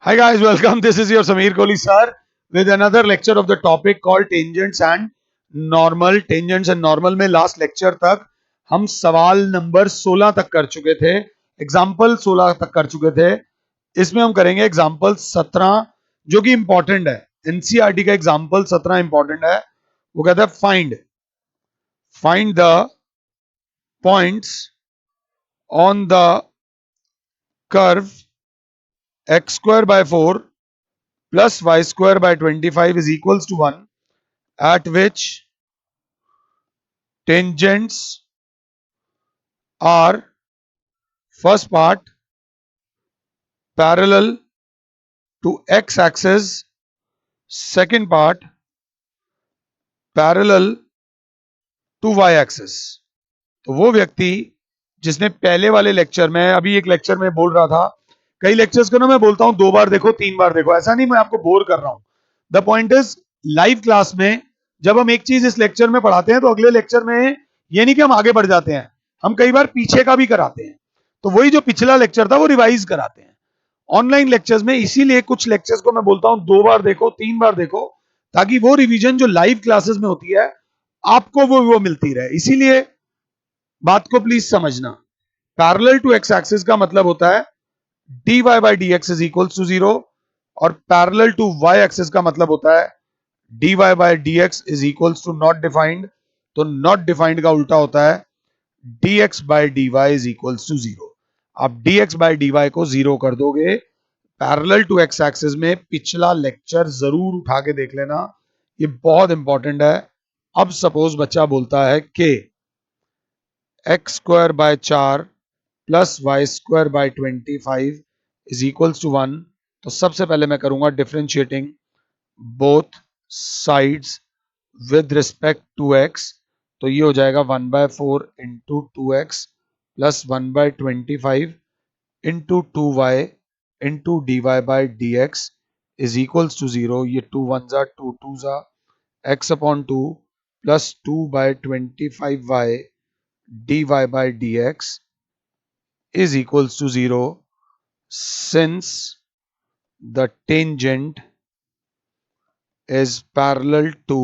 Hi guys, welcome. This is your Sameer Kohli sir with another lecture of the topic called tangents and normal. Tangents and normal में last lecture तक हम सवाल number 16 तक कर चुके थे, example 16 तक कर चुके थे. इसमें हम करेंगे एग्जाम्पल 17 जो कि इंपॉर्टेंट है. एनसीईआरटी का एग्जाम्पल 17 इंपॉर्टेंट है. वो कहता है find the points on the curve x square by 4 plus y square by 25 is equals to 1 at which tangents are first part parallel to x axis, second part parallel to y axis. तो वो व्यक्ति जिसने पहले वाले lecture में, अभी एक lecture में बोल रहा था, कई लेक्चर्स को ना मैं बोलता हूं 2 बार देखो 3 बार देखो, ऐसा नहीं मैं आपको बोर कर रहा हूं. The point is live class में जब हम एक चीज इस लेक्चर में पढ़ाते हैं तो अगले लेक्चर में ये नहीं कि हम आगे बढ़ जाते हैं, हम कई बार पीछे का भी कराते हैं. तो वही जो पिछला लेक्चर था वो रिवाइज कराते हैं ऑनलाइन लेक्चर्स में. इसीलिए कुछ लेक्चर्स को मैं बोलता हूं 2 बार देखो 3 बार देखो, ताकि वो रिवीजन जो लाइव क्लासेस में होती है आपको वो मिलती रहे. इसीलिए बात को प्लीज समझना. पैरेलल टू एक्स एक्सिस का मतलब होता है dy by dx is equals to 0 और पैरेलल टू y एक्सिस का मतलब होता है dy by dx is equals to not defined. तो not defined का उल्टा होता है dx by dy is equals to 0. आप dx by dy को 0 कर दोगे. पैरेलल टू एक्स एक्सिस में पिछला लेक्चर जरूर उठा के देख लेना, ये बहुत इंपॉर्टेंट है. अब सपोज बच्चा बोलता है कि x square by 4 plus y square by 25 is equals to 1. तो सबसे पहले मैं करूंगा differentiating both sides with respect to x. तो ये हो जाएगा 1/4 into 2x plus 1/25 into 2y into dy by dx is equals to 0. ये 2 1 जा 2 2 जा x upon 2 plus 2/25y dy by dx is equals to 0 since the tangent is parallel to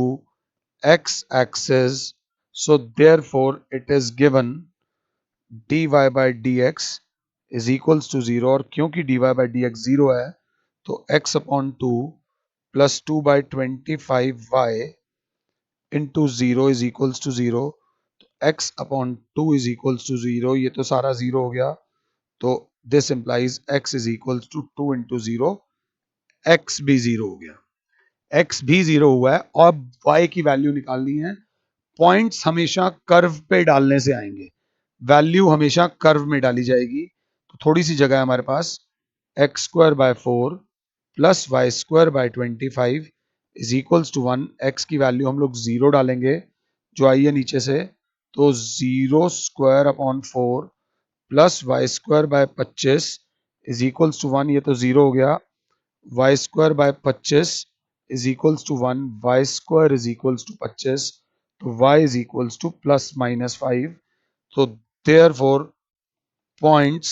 x axis. So therefore it is given dy by dx is equals to 0. और क्योंकि dy by dx 0 है तो x upon 2 plus 2/25y into 0 is equals to 0. x upon 2 is equals to 0. ये तो सारा 0 हो गया. तो this implies x is equals to 2 into 0. x भी 0 हो गया, x भी 0 हुआ है. और y की वैल्यू निकालनी है. पॉइंट्स हमेशा कर्व पे डालने से आएंगे, वैल्यू हमेशा कर्व में डाली जाएगी. तो थोड़ी सी जगह है हमारे पास. X square by 4 plus y square by 25 is equals to 1. X की वैल्यू हम लोग 0 डालेंगे जो आई है नीचे से. तो 0 square upon 4 plus y square by 25 is equals to 1. ये तो 0 हो गया. Y square by 25 is equals to 1. Y square is equals to 25. तो y is equals to plus minus 5. तो therefore points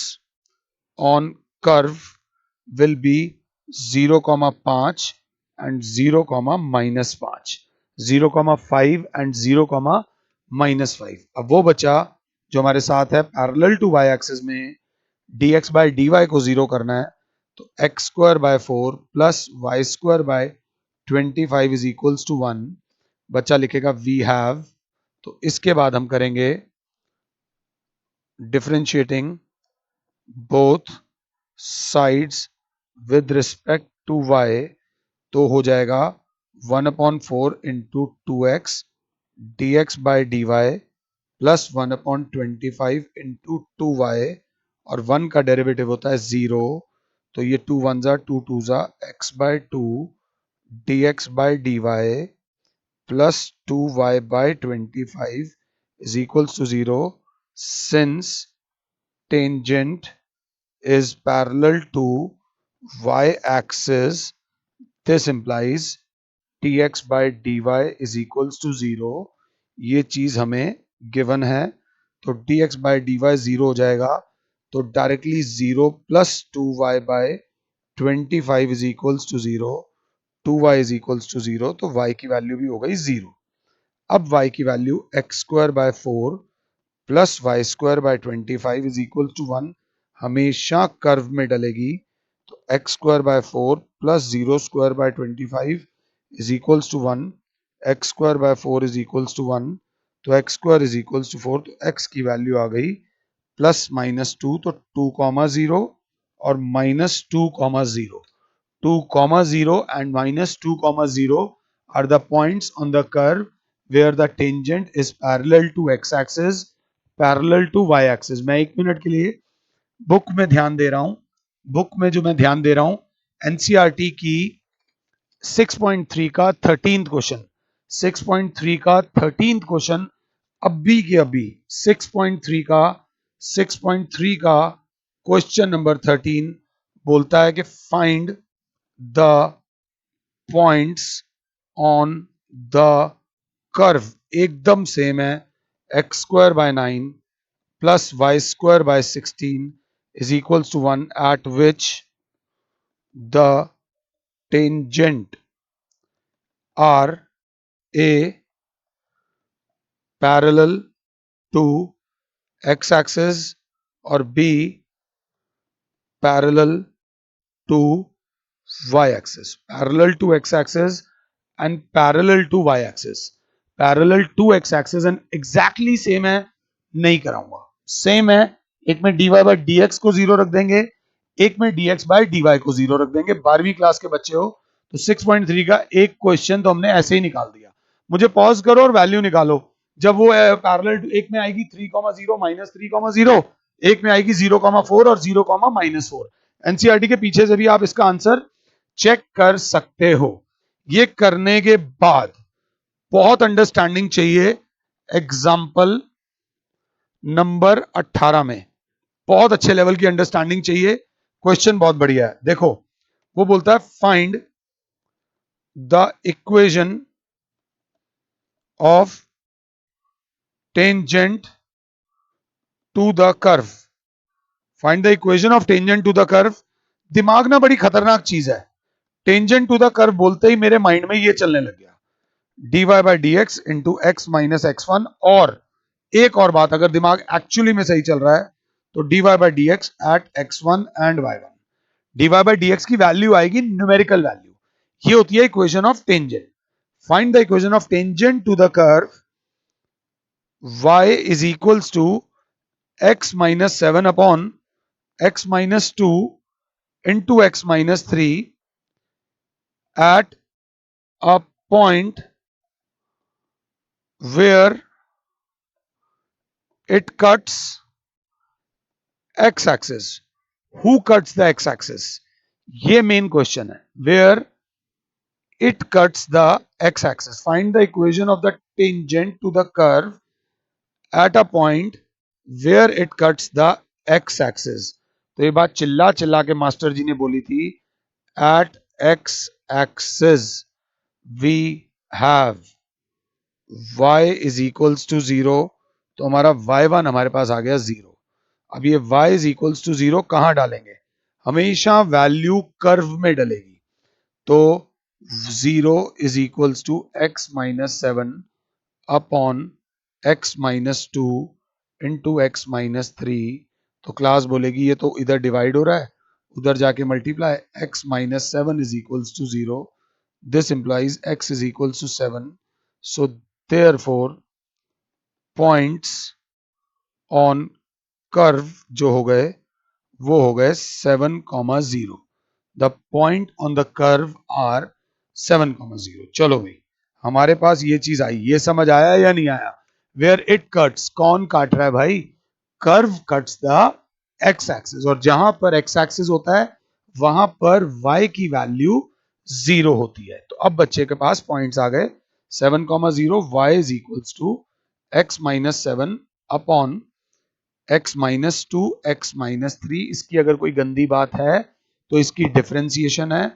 on curve will be 0,5 and 0,-5, 0,5 and 0,-5. अब वो बच्चा जो हमारे साथ है पैरेलल टू y एक्सिस में dx by dy को 0 करना है. तो x square by 4 plus y square by 25 is equals to 1. बच्चा लिखेगा वी हैव. तो इसके बाद हम करेंगे differentiating both sides with respect to y. तो हो जाएगा 1/4 into 2x dx by dy plus 1/25 into 2y. और 1 का डेरिवेटिव होता है 0. तो ये 2 1 जा 2 2 जा x by 2 dx by dy plus 2y by 25 is equals to 0 since tangent is parallel to y axis. This implies dx by dy is equals to 0. ये चीज हमें गिवन है. तो dx by dy 0 हो जाएगा. तो directly 0 plus 2y by 25 is equals to 0, 2y is equals to 0, तो y की वैल्यू भी हो गई 0। अब y की value x square by 4 plus y square by 25 is equal to 1 हमेशा कर्व में डलेगी। तो x square by 4 plus 0 square by 25 is equals to 1, x square by 4 is equals to 1, तो x square is equals to 4, तो x की value आ गई plus minus 2, तो 2 comma 0 और minus 2 comma 0, 2 comma 0 and minus 2 comma 0 are the points on the curve where the tangent is parallel to x-axis, parallel to y-axis। मैं एक minute के लिए book में ध्यान दे रहा हूं, बुक में जो मैं ध्यान दे रहा हूं एनसीईआरटी की 6.3 का 13th क्वेश्चन, 6.3 का 13th क्वेश्चन अभी के अभी 6.3 का 6.3 का क्वेश्चन नंबर 13 बोलता है कि find the points on the curve एकदम सेम है, x square by 9 plus y square by 16 is equals to 1 at which the tangent are a parallel to x axis or b parallel to y axis, parallel to x axis and parallel to y axis, parallel to x axis and exactly same है, नहीं कराऊंगा, same है। एक में dy by dx को zero रख देंगे, एक में dx by dy को जीरो रख देंगे। 12वीं क्लास के बच्चे हो तो 6.3 का एक क्वेश्चन तो हमने ऐसे ही निकाल दिया। मुझे पॉज करो और वैल्यू निकालो। जब वो पैरेलल टू, एक में आएगी 3,0 माइनस 3,0, एक में आएगी 0,4 और 0,-4। एनसीईआरटी के पीछे से भी आप इसका आंसर चेक कर सकते हो। ये करने के बाद बहुत अंडरस्टैंडिंग चाहिए एग्जाम्पल नंबर 18 में, बहुत अच्छे लेवल की अंडरस्टैंडिंग चाहिए। क्वेश्चन बहुत बढ़िया है, देखो वो बोलता है find the equation of tangent to the curve, find the equation of tangent to the curve. दिमाग ना बड़ी खतरनाक चीज है, टेंजेंट टू द कर्व बोलते ही मेरे माइंड में ये चलने लग गया, dy by dx into x minus x1। और एक और बात, अगर दिमाग एक्चुअली में सही चल रहा है तो dy by dx at x1 and y1, dy by dx की वैल्यू आएगी न्यूमेरिकल वैल्यू, ये होती है equation of tangent. Find the equation of tangent to the curve y is equals to x minus 7 upon x minus 2 into x minus 3 at a point where it cuts x axis। who cuts the x axis, ये main question है, where it cuts the x axis। find the equation of the tangent to the curve at a point where it cuts the x axis। तो ये बात चिल्ला चिल्ला के master जी ने बोली थी, at x axis we have y is equals to 0, तो हमारा y1 हमारे पास आ गया 0। अब ये y is equals to 0 कहां डालेंगे, हमेशा वैल्यू कर्व में डलेगी, तो 0 is equals to x minus 7 upon x minus 2 into x minus 3। तो क्लास बोलेगी ये तो इधर डिवाइड हो रहा है, उधर जाके multiply, x minus 7 is equals to 0, this implies x is equals to 7, so therefore points on curve जो हो गए वो हो गए 7,0। The point on the curve are 7,0। चलो भाई, हमारे पास ये चीज आई, ये समझ आया या नहीं आया। वेयर इट कट्स, कौन काट रहा है भाई, curve cuts the x axis, और जहां पर एक्स एक्सिस होता है वहां पर y की वैल्यू 0 होती है। तो अब बच्चे के पास पॉइंट्स आ गए 7,0, y is equals to x minus 7 upon x minus 2 x minus 3। इसकी अगर कोई गंदी बात है तो इसकी डिफरेंशिएशन है,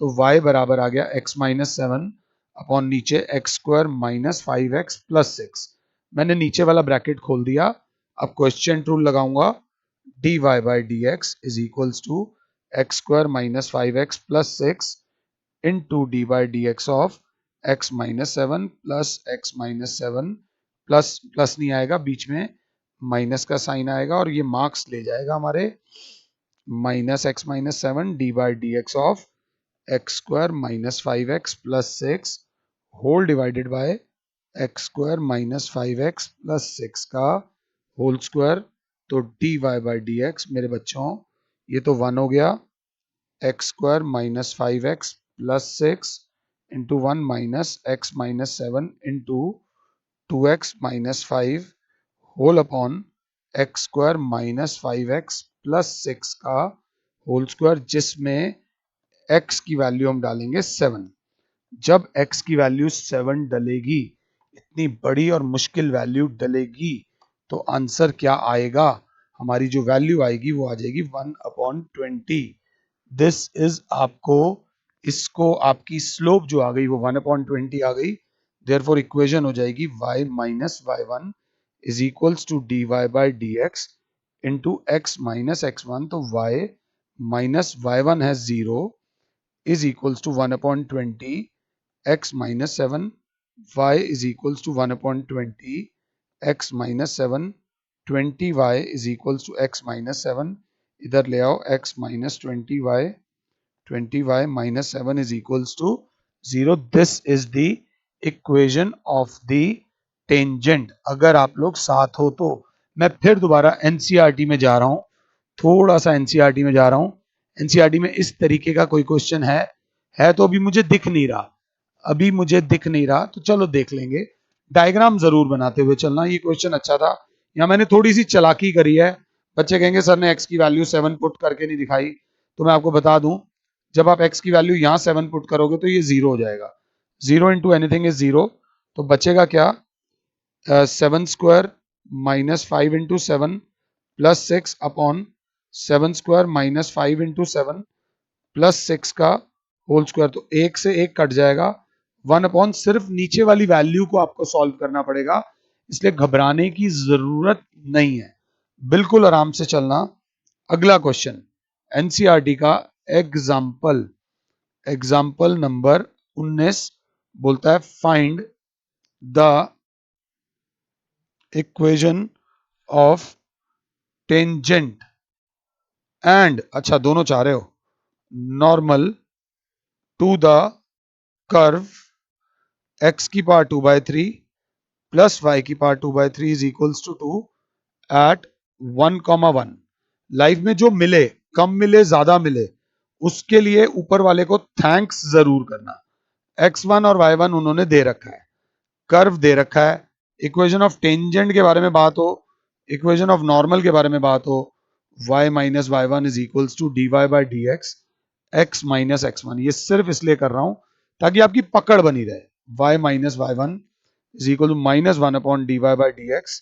तो y बराबर आ गया x माइनस 7 अपॉन नीचे x square minus 5x plus 6। मैंने नीचे वाला ब्रैकेट खोल दिया, अब क्वेश्चन रूल लगाऊंगा, dy by dx is equals to x square minus 5x plus 6 into d by d x of x minus 7 plus x minus 7 plus plus नहीं आएगा, बीच में माइनस का साइन आएगा और ये मार्क्स ले जाएगा हमारे minus x minus 7 d by d x of x square minus 5x plus 6 whole divided by x square minus 5x plus 6 का होल स्क्वायर। तो d y by d x मेरे बच्चों ये तो 1 हो गया, x square minus 5x plus 6 into 1 minus x minus 7 into 2x minus 5 whole upon x square minus 5x plus 6 का whole square, जिसमें x की वैल्यू हम डालेंगे 7। जब x की वैल्यू 7 डलेगी, इतनी बड़ी और मुश्किल वैल्यू डलेगी, तो आंसर क्या आएगा? हमारी जो वैल्यू आएगी वो आ जाएगी 1/20। दिस इज आपको, इसको आपकी स्लोप जो आ गई वो 1/20 आ गई। देयरफॉर इक्वेशन हो जाएगी y minus y1 is equals to dy by dx into x minus x1। तो y माइनस y1 है 0 is equals to 1/20 x minus 7 y is equals to 1/20 x minus 7 20y is equals to x minus 7। इधर ले आओ, x minus 20y minus 7 is equals to 0। This is the equation of the tangent। अगर आप लोग साथ हो तो मैं फिर दोबारा एनसीईआरटी में जा रहा हूं, थोड़ा सा एनसीईआरटी में जा रहा हूं। एनसीईआरटी में इस तरीके का कोई क्वेश्चन है तो अभी मुझे दिख नहीं रहा, तो चलो देख लेंगे। डायग्राम जरूर बनाते हुए चलना। ये क्वेश्चन अच्छा था, यहाँ मैंने थोड़ी सी चालाकी करी है। बच्चे कहेंगे सर ने x की वैल्यू 7 पुट करके नहीं दिखाई, तो मैं आपको बता दूं, जब आप x की वैल्यू यहाँ 7 पुट करोगे तो ये 0 हो जाएगा। 0 इंटू एनीथिंग इज 0। तो बचेगा क्या? 7 square minus 5 into 7 plus 6 upon 7 square minus 5 into 7 plus 6 का होल स्क्वायर। तो एक से एक कट जाएगा, 1 अपॉन, सिर्फ नीचे वाली वैल्यू को आपको सॉल्व करना पड़ेगा, इसलिए घबराने की जरूरत नहीं है, बिल्कुल आराम से चलना। अगला क्वेश्चन एनसीईआरटी का एग्जाम्पल नंबर 19 बोलता है find the equation of tangent and, अच्छा दोनों चाह रहे हो, normal to the curve x की पावर 2/3 प्लस y की power 2/3 is equals to 2 at 1,1। Life में जो मिले, कम मिले ज्यादा मिले, उसके लिए ऊपर वाले को थैंक्स जरूर करना। x1 और y1 उन्होंने दे रखा है, कर्व दे रखा है, इक्वेशन ऑफ टेंजेंट के बारे में बात हो, इक्वेशन ऑफ नॉर्मल के बारे में बात हो, y minus y1 is equals to dy by dx x minus x1। ये सिर्फ इसलिए कर रहा हूं ताकि आपकी पकड़ बनी रहे। y minus y1 is equal to minus 1 upon dy by dx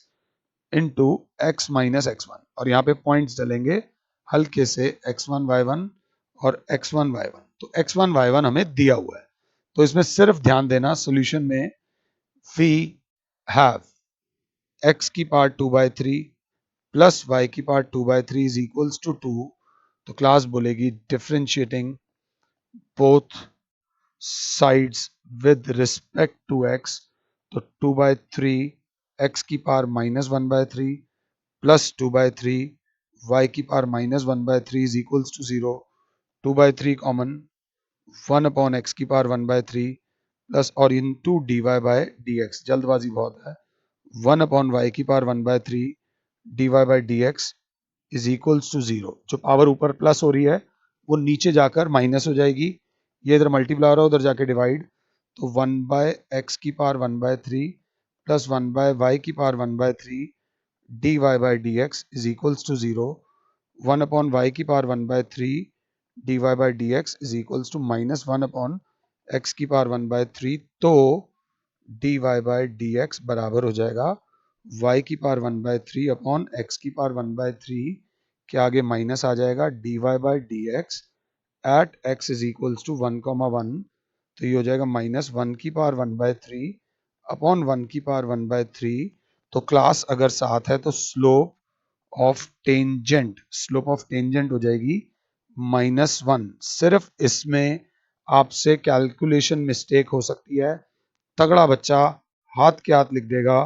into x minus x1, और यहाँ पे पॉइंट्स डलेंगे हल्के से x1 y1 और x1 y1। तो x1 y1 हमें दिया हुआ है, तो इसमें सिर्फ ध्यान देना, सॉल्यूशन में we have x की पावर 2/3 प्लस y की पावर 2/3 इज इक्वल्स टू 2। तो क्लास बोलेगी differentiating both sides with respect to x। तो 2/3 x की पावर माइनस 1/3 प्लस 2/3 y की power minus 1/3 is equals to 0। 2/3 common, 1 upon x की power 1/3 plus और into dy by dx, जल्दबाजी बहुत है, 1 अपॉन y की power 1/3 dy by dx is equals to 0। जो पावर ऊपर प्लस हो रही है वो नीचे जाकर माइनस हो जाएगी, ये इधर मल्टीप्लाई हो रहा है, उधर जाके डिवाइड। तो 1 बाय एक्स की पावर 1/3 प्लस 1 बाय वाई की power 1/3 dy by dx is equals to 0। 1 upon y की power 1/3 dy by dx is equals to minus 1 upon x की पावर 1/3। तो dy बाई dx बराबर हो जाएगा y की पावर 1/3 अपॉन x की power 1/3 के आगे माइनस आ जाएगा dy by dx at x is equals to 1,1। तो ये हो जाएगा माइनस 1 की पावर 1/3 अपॉन 1 की पावर 1/3। तो क्लास अगर साथ है तो स्लोप ऑफ टेंजेंट हो जाएगी -1। सिर्फ इसमें आपसे कैलकुलेशन मिस्टेक हो सकती है। तगड़ा बच्चा हाथ के हाथ लिख देगा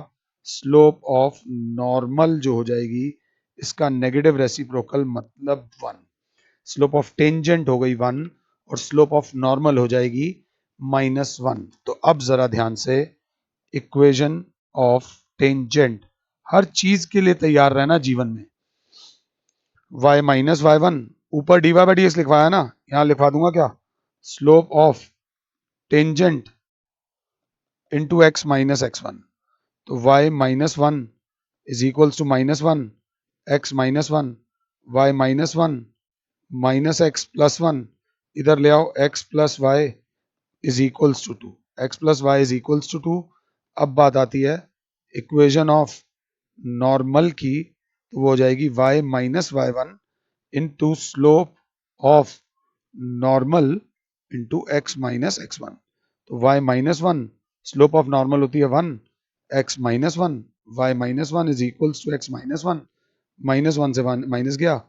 स्लोप ऑफ नॉर्मल जो हो जाएगी इसका नेगेटिव रेसिप्रोकल मतलब 1। स्लोप ऑफ टेंजेंट हो गई 1 और स्लोप ऑफ नॉर्मल हो जाएगी -1। तो अब जरा ध्यान से इक्वेशन ऑफ टेंजेंट, हर चीज के लिए तैयार रहना जीवन में। y माइनस वाई वन, ऊपर dy बाई डी एक्स लिखवाया ना, यहां लिखवा दूंगा क्या, slope of tangent into x minus x one. तो y minus one is equals to -1, x minus one, y minus one minus x plus one, इधर ले आओ x plus y is equals to 2, x plus y is equals to 2। अब बात आती है equation of normal की, तो वो हो जाएगी y minus y one into slope of normal into x minus x one. तो y minus one, slope of normal होती है 1, x minus one, y minus one is equals to x minus one, -1 से minus गया,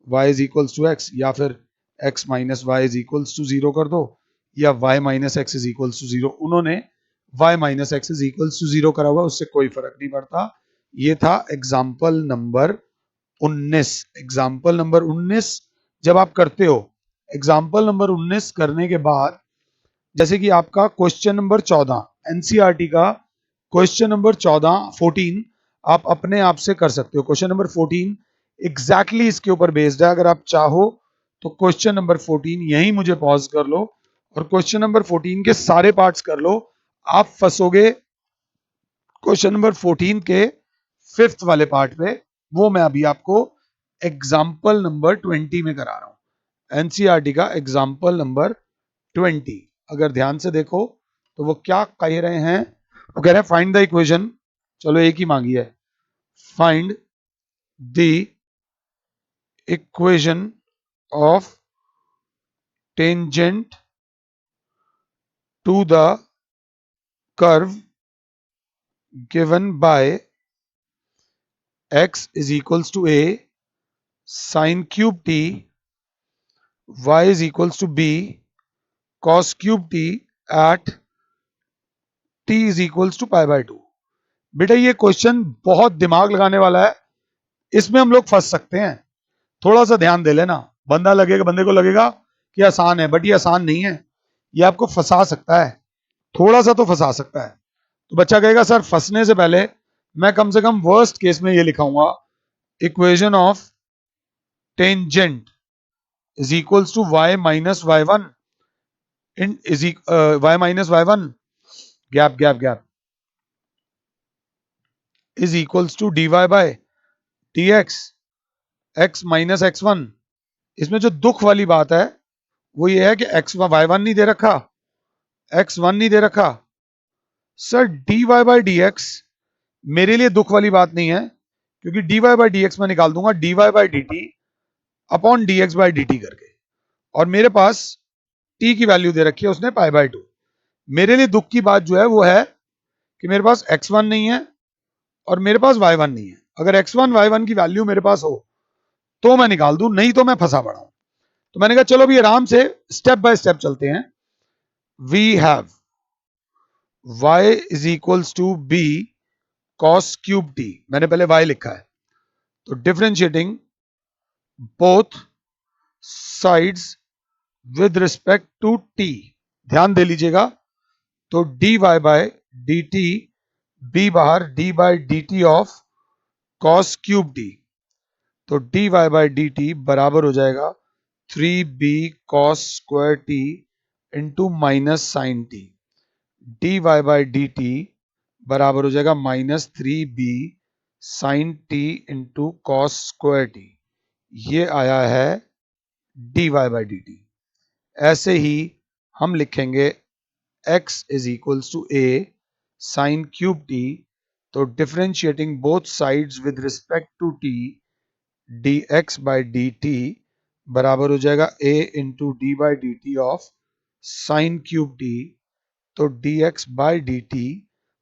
y is equals to x, या फिर x minus y is equals to 0 कर दो, या y minus x is equals to 0। उन्होंने y minus x is equals to 0 करा हुआ, उससे कोई फर्क नहीं पड़ता। ये था एग्जाम्पल नंबर 19। एग्जाम्पल नंबर 19 जब आप करते हो, एग्जाम्पल नंबर 19 करने के बाद जैसे कि आपका क्वेश्चन नंबर 14 एनसीईआरटी का क्वेश्चन नंबर 14 आप अपने आप से कर सकते हो। क्वेश्चन नंबर 14 एग्जैक्टली इसके ऊपर बेस्ड है। अगर आप चाहो तो क्वेश्चन नंबर 14 यहीं मुझे पॉज कर लो और क्वेश्चन नंबर 14 के सारे पार्ट्स कर लो। आप फंसोगे क्वेश्चन नंबर 14 के 5th वाले पार्ट पे, वो मैं अभी आपको एग्जाम्पल नंबर 20 में करा रहा हूं। एनसीईआरटी का एग्जाम्पल नंबर 20 अगर ध्यान से देखो तो वो क्या कह रहे हैं, वो कह रहे हैं फाइंड द इक्वेशन, चलो एक ही मांगी है, find the equation of tangent to the curve given by x is equals to a sin cube t, y is equals to b cos cube t at t is equals to pi by 2। बेटा ये question बहुत दिमाग लगाने वाला है, इसमें हम लोग फंस सकते हैं। थोड़ा सा ध्यान दे लेना, बंदे को लगेगा कि आसान है, बट ये आसान नहीं है, ये आपको फंसा सकता है, थोड़ा सा तो फंसा सकता है। तो बच्चा कहेगा सर फंसने से पहले मैं कम से कम वर्स्ट केस में ये लिखाऊंगा, equation of tangent is equals to y minus y one in is y minus y one gap gap gap is equals to dy by dx x minus x one. इसमें जो दुख वाली बात है वो ये है कि x वाई वन नहीं दे रखा, x1 नहीं दे रखा। सर dy बाय dx मेरे लिए दुख वाली बात नहीं है, क्योंकि dy बाय dx मैं निकाल दूंगा dy by dt upon dx by dt करके, और मेरे पास t की वैल्यू दे रखी है उसने पाई बाय 2। मेरे लिए दुख की बात जो है वो है कि मेरे पास x1 नहीं है और मेरे पास y1 नहीं है। अगर x1 y1 की वैल्यू मेरे पास हो तो मैं निकाल दूं, नहीं तो मैं फंसा पड़ा हूं। तो मैंने कहा चलो अभी आराम से स्टेप बाय स्टेप चलते हैं। We have y is equals to b cos cube t, मैंने पहले y लिखा है, तो differentiating both sides with respect to t, ध्यान दे लीजिएगा। तो dy बाय dt, b बाहर, d by dt of cos cube t, तो dy बाय dt बराबर हो जाएगा 3b cos square t into minus sine t। dy by dt बराबर हो जाएगा -3b sine t into cos square t। ये आया है dy बाय dt। ऐसे ही हम लिखेंगे x is equals to a sine cube t, तो differentiating both sides with respect to t dx by dt बराबर हो जाएगा a into d by d t of sine cube t, तो dx by dt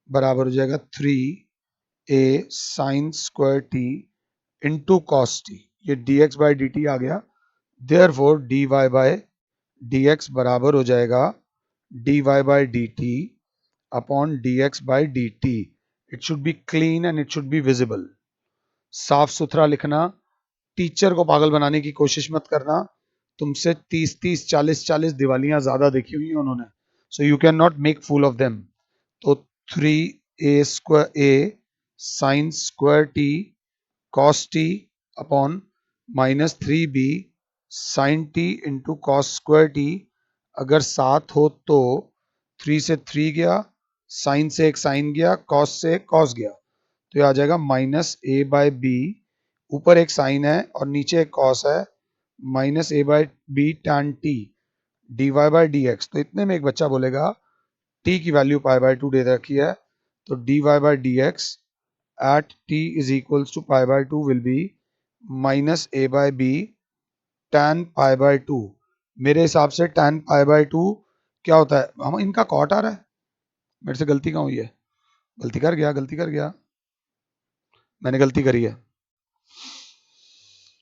बराबर हो जाएगा 3a sine square t into cos t। ये dx by dt आ गया, देयरफॉर dy बाय dx बराबर हो जाएगा dy by dt upon dx by dt. It should be clean and it should be visible. साफ सुथरा लिखना. टीचर को पागल बनाने की कोशिश मत करना. तुमसे 30-30 40-40 दिवालियां ज्यादा देखी हुई हैं उन्होंने. So you can not make fool of them. तो 3a sine square t cos t upon -3b sine t into cos square t. अगर 7 हो तो 3 से 3 गया, साइन से एक साइन गया, कॉस से एक कॉस गया, तो ये आ जाएगा -a/b. ऊपर एक साइन है और नीचे एक कॉस है. -a/b tan t dy by dx. तो इतने में एक बच्चा बोलेगा t की वैल्यू π/2 दे रखी है, तो dy by dx at t is equals to π/2 will be -a/b tan π/2. मेरे हिसाब से tan π/2 क्या होता है? हम इनका कॉट आ रहा है. मेरे से गलती कहाँ हुई है? गलती कर गया. मैंने गलती करी है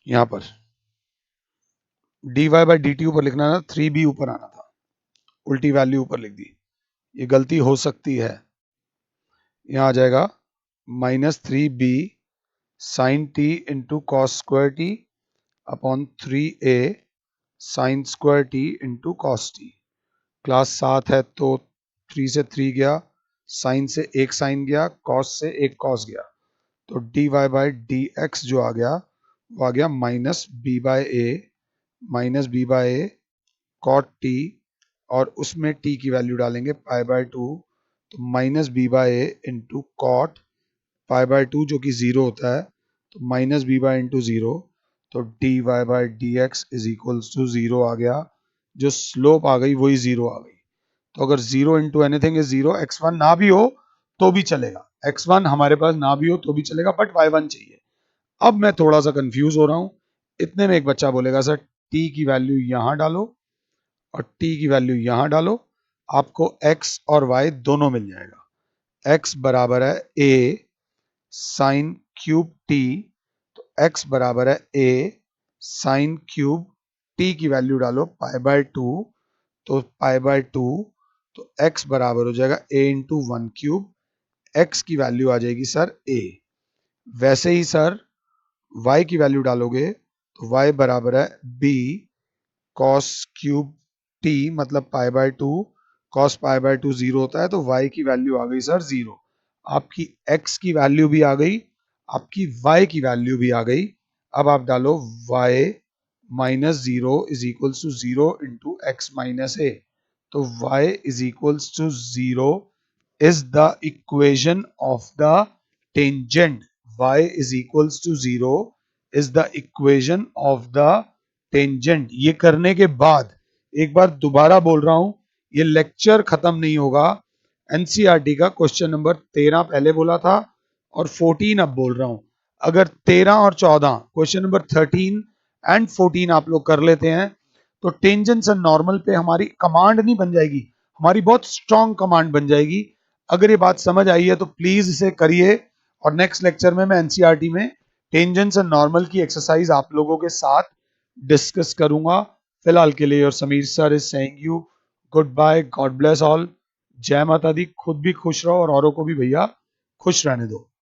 यहां पर. dy बाय dt ऊपर लिखना था, 3b ऊपर आना था. उल्टी वैल्यू ऊपर लिख दी. ये गलती हो सकती है. यहां आ जाएगा -3b sine t into cos square t upon 3a sine square t into cos t. Class 7 है तो 3 से 3 गया, साइन से एक साइन गया, कॉस से एक कॉस गया, तो dy बाय dx जो आ गया वो आ गया -b/a कॉट टी, और उसमें t की वैल्यू डालेंगे π/2, तो -b/a इंटू कॉट π/2 जो कि 0 होता है, तो -b/ इंटू 0, तो dy by dx is equals to 0 आ गया. जो स्लोप आ गई वही 0 आ गई. तो अगर 0 इंटू एनीथिंग इज 0, x1 ना भी हो तो भी चलेगा. x1 हमारे पास ना भी हो तो भी चलेगा, बट y1 चाहिए. अब मैं थोड़ा सा कंफ्यूज हो रहा हूं. इतने में एक बच्चा बोलेगा सर t की वैल्यू यहां डालो और t की वैल्यू यहां डालो, आपको x और y दोनों मिल जाएगा. x बराबर है a साइन क्यूब t, तो x बराबर है a साइन क्यूब t की वैल्यू डालो π/2, तो π/2, तो x बराबर हो जाएगा a इंटू 1/3. x की वैल्यू आ जाएगी सर a. वैसे ही सर y की वैल्यू डालोगे तो y बराबर है b कॉस क्यूब t, मतलब π/2. कॉस π/2 0 होता है, तो y की वैल्यू आ गई सर 0. आपकी x की वैल्यू भी आ गई, आपकी y की वैल्यू भी आ गई. अब आप डालो y minus 0 is equals to 0 into x minus a. तो y is equals to 0 is the equation of the tangent. Y is equals to 0 is the equation of the tangent. ये करने के बाद एक बार दोबारा बोल रहा हूं, ये लेक्चर खत्म नहीं होगा. एनसीईआरटी का क्वेश्चन नंबर 13 पहले बोला था और 14 अब बोल रहा हूं. अगर 13 और 14 क्वेश्चन नंबर 13 एंड 14 आप लोग कर लेते हैं तो टेंजेंट्स एंड नॉर्मल पे हमारी कमांड नहीं बन जाएगी, हमारी बहुत स्ट्रॉन्ग कमांड बन जाएगी. अगर ये बात समझ आई है तो प्लीज इसे करिए. और नेक्स्ट लेक्चर में मैं एनसीईआरटी में टेंजेंट्स एंड नॉर्मल की एक्सरसाइज आप लोगों के साथ डिस्कस करूंगा. फिलहाल के लिए और Sameer sir is saying you good bye, God bless all. जय माता दी. खुद भी खुश रहो और औरों को भी भैया खुश रहने दो.